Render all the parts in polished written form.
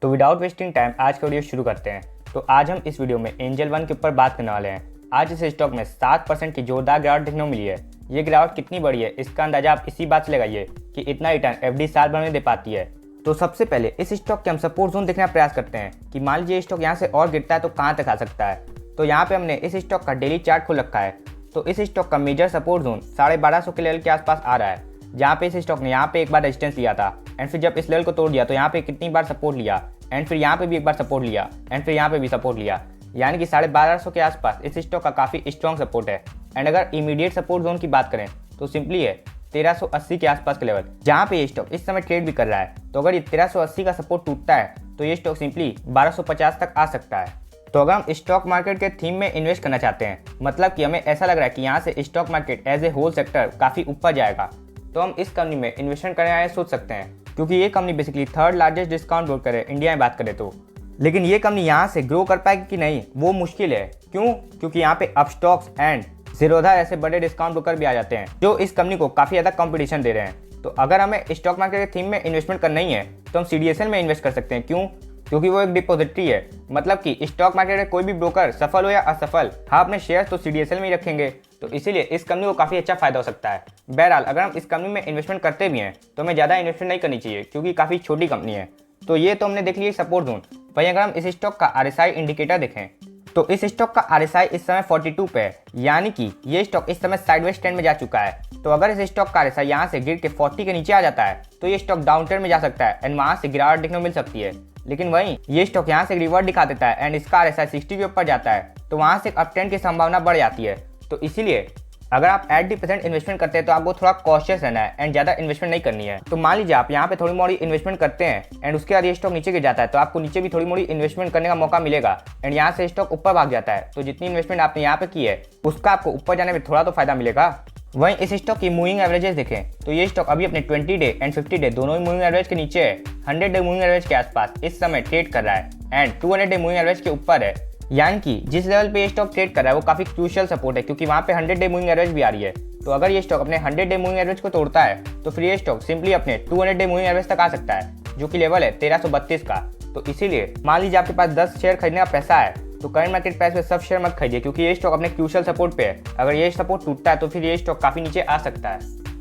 तो without wasting time आज का वीडियो शुरू करते हैं। तो आज हम इस वीडियो में एंजल वन के ऊपर बात करने वाले हैं। आज इस स्टॉक में 7% की जोरदार गिरावट देखने को मिली है। ये गिरावट कितनी बड़ी है इसका अंदाजा आप इसी बात से लगाइए कि इतना रिटर्न एफडी साल भर में दे पाती है। तो सबसे पहले इस स्टॉक के हम सपोर्ट जोन देखने का प्रयास करते हैं कि मान लीजिए स्टॉक यहाँ से और गिरता है तो कहाँ तक आ सकता है। तो यहाँ पे हमने इस स्टॉक का डेली चार्ट खोल रखा है। तो इस स्टॉक का मेजर सपोर्ट जोन 1250 के लेवल के आसपास आ रहा है, जहाँ पे इस स्टॉक ने यहाँ पे एक बार रेजिस्टेंस लिया था एंड फिर जब इस लेवल को तोड़ दिया तो यहाँ पे कितनी बार सपोर्ट लिया एंड फिर यहाँ पे भी एक बार सपोर्ट लिया एंड फिर यहाँ पे भी सपोर्ट लिया, यानी कि 1250 के आसपास इस स्टॉक का काफ़ी स्ट्रॉन्ग सपोर्ट है। एंड अगर इमीडिएट सपोर्ट जोन की बात करें तो सिंपली है 1380 के आसपास के लेवल, जहाँ पे ये स्टॉक इस समय ट्रेड भी कर रहा है। तो अगर ये 1380 का सपोर्ट टूटता है तो ये स्टॉक सिंपली 1250 तक आ सकता है। तो अगर हम स्टॉक मार्केट के थीम में इन्वेस्ट करना चाहते हैं, मतलब कि हमें ऐसा लग रहा है कि यहाँ से stock market as a whole sector काफ़ी ऊपर जाएगा, तो हम इस कंपनी में इन्वेस्टमेंट करने आए सोच सकते हैं, क्योंकि ये company basically third largest discount broker है इंडिया में बात करें तो। लेकिन ये कंपनी यहाँ से ग्रो कर पाएगी कि नहीं वो मुश्किल है। क्यों? क्योंकि यहाँ पे अपस्टॉक्स एंड जीरोधा ऐसे बड़े डिस्काउंट ब्रोकर भी आ जाते हैं जो इस कंपनी को काफ़ी ज़्यादा कंपटीशन दे रहे हैं। तो अगर हमें स्टॉक मार्केट के थीम में इन्वेस्टमेंट करना ही है तो हम सीडीएसएल में इन्वेस्ट कर सकते हैं। क्यों? क्योंकि वो एक डिपॉजिटरी है, मतलब कि स्टॉक मार्केट में कोई भी ब्रोकर सफल हो या असफल, हम अपने शेयर तो सीडीएसएल में ही रखेंगे। तो इसीलिए इस कंपनी को काफ़ी अच्छा फायदा हो सकता है। बहरहाल अगर हम इस कंपनी में इन्वेस्टमेंट करते भी हैं तो हमें ज़्यादा इन्वेस्टमेंट नहीं करनी चाहिए, क्योंकि काफ़ी छोटी कंपनी है। तो ये तो हमने देख लिया सपोर्ट जोन। वहीं अगर हम इस स्टॉक का आरएसआई इंडिकेटर देखें तो इस स्टॉक का आरएसआई इस समय 42 पे है, यानी कि ये स्टॉक इस समय साइडवेज ट्रेंड में जा चुका है। तो अगर इस स्टॉक का आरएसआई यहाँ से गिर के 40 के नीचे आ जाता है तो ये स्टॉक डाउन ट्रेंड में जा सकता है एंड वहाँ से गिरावट देखने को मिल सकती है। लेकिन वहीं ये स्टॉक यहाँ से रिवर्ट दिखा देता है एंड इसका आरएसआई 60 के ऊपर जाता है तो वहाँ से अप ट्रेंड की संभावना बढ़ जाती है। तो इसीलिए अगर आप 80% इन्वेस्टमेंट करते हैं तो आपको थोड़ा कॉशियस रहना है एंड ज़्यादा इन्वेस्टमेंट नहीं करनी है। तो मान लीजिए आप यहाँ पे थोड़ी मोड़ी इन्वेस्टमेंट करते हैं एंड उसके बाद ये स्टॉक नीचे गिर जाता है तो आपको नीचे भी थोड़ी मोड़ी इन्वेस्टमेंट करने का मौका मिलेगा एंड यहाँ से स्टॉक ऊपर भाग जाता है तो जितनी इन्वेस्टमेंट आपने यहाँ पे की है उसका आपको ऊपर जाने में थोड़ा तो फायदा मिलेगा। वहीं इस स्टॉक की मूविंग एवरेजेस देखें तो ये स्टॉक अभी अपने 20 डे एंड 50 डे दोनों ही मूविंग एवरेज के नीचे है। 100 डे मूविंग एवरेज के आसपास इस समय ट्रेड कर रहा है एंड 200 डे मूविंग एवरेज के ऊपर है, यानी कि जिस लेवल पे ये स्टॉक ट्रेड कर रहा है वो काफी क्रूशियल सपोर्ट है, क्योंकि वहाँ पे 100 डे मूविंग एवरेज भी आ रही है। तो अगर ये स्टॉक अपने 100 डे मूविंग एवरेज को तोड़ता है तो फिर ये स्टॉक सिंपली अपने 200 डे मूविंग एवरेज तक आ सकता है, जो कि लेवल है 1332 का। तो इसीलिए मान लीजिए आपके पास 10 शेयर खरीदने का पैसा है तो करंट मार्केट प्राइस पे सब शेयर मत खरीदिए, क्योंकि ये स्टॉक अपने क्रूशियल सपोर्ट पे है। अगर ये सपोर्ट टूटता है तो फिर ये स्टॉक काफी नीचे आ सकता है।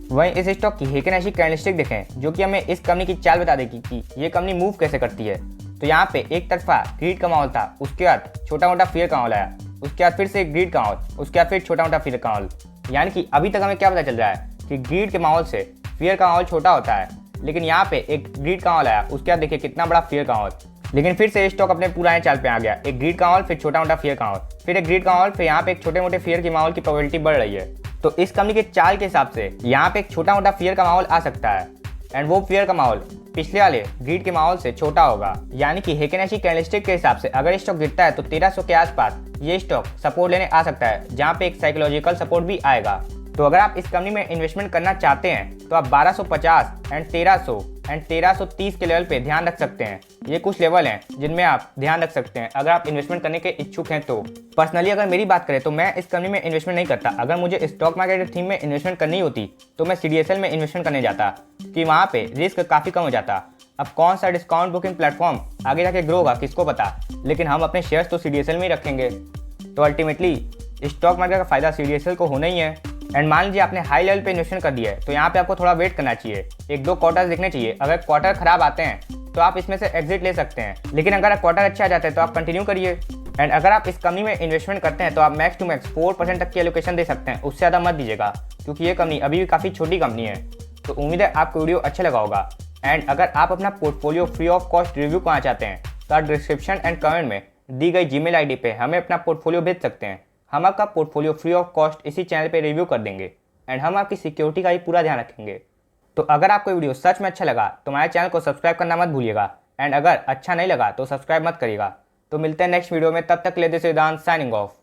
वहीं इस स्टॉक की हेकेन कैंडलस्टिक देखें जो कि हमें इस कंपनी की चाल बता देगी कि ये कंपनी मूव कैसे करती है। तो यहाँ पे एक तरफा ग्रीड का माहौल था, उसके बाद छोटा मोटा फियर का माहौल आया, उसके बाद फिर से ग्रीड का माहौल, उसके बाद फिर छोटा मोटा फियर का माहौल। यानी कि अभी तक हमें क्या पता चल रहा है कि ग्रीड के माहौल से फियर का माहौल छोटा होता है, लेकिन यहाँ पे एक ग्रीड का माहौल आया, उसके बाद देखिए कितना बड़ा फियर का माहौल। लेकिन फिर से स्टॉक अपने पुराने चाल पे आ गया, एक ग्रीड का माहौल फिर छोटा मोटा फियर का माहौल, फिर एक ग्रीड का माहौल, फिर यहाँ पे एक छोटे मोटे फियर के माहौल की प्रोबेबिलिटी बढ़ रही है। तो इस कंपनी के चाल के हिसाब से यहाँ पे एक छोटा मोटा फियर का माहौल आ सकता है एंड वो फियर का माहौल पिछले वाले ग्रीड के माहौल से छोटा होगा। यानी कि हेकेन कैंडलस्टिक के हिसाब से अगर स्टॉक गिरता है तो 1300 के आसपास ये स्टॉक सपोर्ट लेने आ सकता है, जहाँ पे एक साइकोलॉजिकल सपोर्ट भी आएगा। तो अगर आप इस कंपनी में इन्वेस्टमेंट करना चाहते हैं तो आप 1250 एंड 1300 एंड 1330 के लेवल पे ध्यान रख सकते हैं। ये कुछ लेवल हैं जिनमें आप ध्यान रख सकते हैं अगर आप इन्वेस्टमेंट करने के इच्छुक हैं। तो पर्सनली अगर मेरी बात करें तो मैं इस कंपनी में इन्वेस्टमेंट नहीं करता। अगर मुझे स्टॉक मार्केट के थीम में इन्वेस्टमेंट करनी होती तो मैं सीडीएसएल में इन्वेस्टमेंट करने जाता, कि वहाँ पे रिस्क काफ़ी कम हो जाता। अब कौन सा डिस्काउंट बुकिंग प्लेटफॉर्म आगे जाके ग्रो होगा किसको पता, लेकिन हम अपने शेयर्स तो सीडीएसएल में ही रखेंगे। तो अल्टीमेटली स्टॉक मार्केट का फायदा सीडीएसएल को होना ही है। एंड मान लीजिए आपने हाई लेवल पे इन्वेस्टमेंट कर दिया है तो यहाँ पे आपको थोड़ा वेट करना चाहिए, 1-2 क्वार्टर्स देखने चाहिए। अगर क्वार्टर खराब आते हैं तो आप इसमें से एग्जिट ले सकते हैं, लेकिन अगर क्वार्टर अच्छे आ जाते हैं तो आप कंटिन्यू करिए। एंड अगर आप इस कंपनी में इन्वेस्टमेंट करते हैं तो आप मैक्स टू मैक्स 4% तक की एलोकेशन दे सकते हैं, उससे ज़्यादा मत दीजिएगा, क्योंकि ये कंपनी अभी भी काफ़ी छोटी कंपनी है। तो उम्मीद है आपको वीडियो अच्छा लगा होगा। एंड अगर आप अपना portfolio free of cost review करना चाहते हैं तो आप डिस्क्रिप्शन एंड कमेंट में दी गई जीमेल आईडी पे हमें अपना पोर्टफोलियो भेज सकते हैं। हम आपका पोर्टफोलियो फ्री ऑफ कॉस्ट इसी चैनल पे रिव्यू कर देंगे एंड हम आपकी सिक्योरिटी का ही पूरा ध्यान रखेंगे। तो अगर आपको वीडियो सच में अच्छा लगा तो हमारे चैनल को सब्सक्राइब करना मत भूलिएगा, एंड अगर अच्छा नहीं लगा तो सब्सक्राइब मत करिएगा। तो मिलते हैं नेक्स्ट वीडियो में, तब तक ले दिस वेदांत साइनिंग ऑफ।